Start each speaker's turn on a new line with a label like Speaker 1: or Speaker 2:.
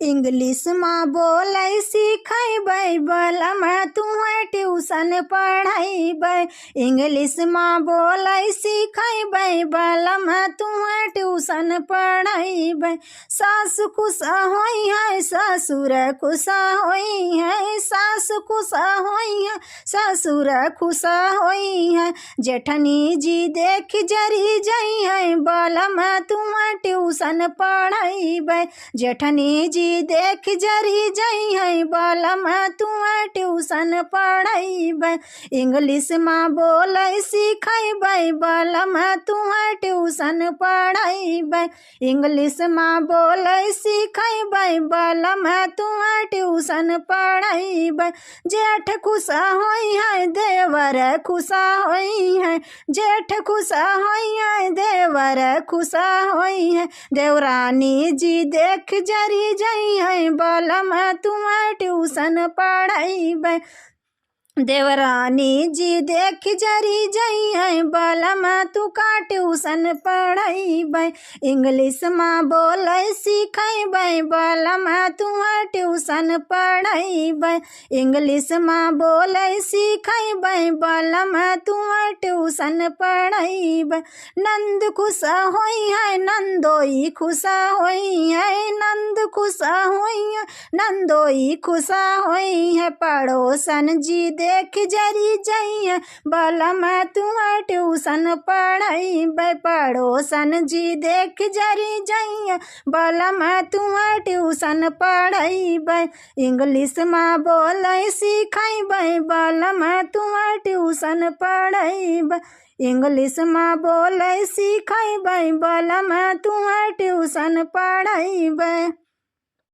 Speaker 1: English में बोलै सिखैबै बलम तुहें ट्यूशन पढ़ैबै। इंग्लिश में बोलै सिखैबै बलम तुहें ट्यूशन पढ़ैबै। सास खुश होई है ससुर खुश होई है, सास खुश होई है ससुर खुश होई है। जेठनी जी देख जरी जई है बलम तुहें ट्यूशन पढ़ैबै। जेठनी जी देख जरी जई है बलम तुहें ट्यूशन पढ़ैबै। इंग्लिश में बोलै सिखैबै बलम तुहें ट्यूशन पढ़ैबै। इंग्लिश में बोलै सिखैबै बलम तुहें ट्यूशन पढ़ैबै। जेठ खुश होई है देवर खुश होई है, जेठ खुश होई है देवर खुश होई है। देवरानी जी देख जरी जई है बलम तुहें ट्यूशन पढ़ैबै। देवरानी जी देख जरी जई है बलम तू का ट्यूशन पढ़ैबै। इंग्लिश में बोलै सिखैबै बलम तुहें ट्यूशन पढ़ैबै। इंग्लिश में बोलै सिखैबै बलम तुहें ट्यूशन पढ़ैबै। नंद खुश होई है नंदोई खुश होई है, नंद खुश होई है नंदोई खुश होई है। पड़ोसन जी देख जरी जई है बलम तुहें ट्यूशन पढ़ैबै। पड़ोसन जी देख जरी जई है बलम तुहें ट्यूशन पढ़ैबै। इंग्लिश में बोलै सिखैबै बलम तुहें ट्यूशन पढ़ैबै। इंग्लिश में बोलै सिखैबै बलम तुहें ट्यूशन पढ़ैबै।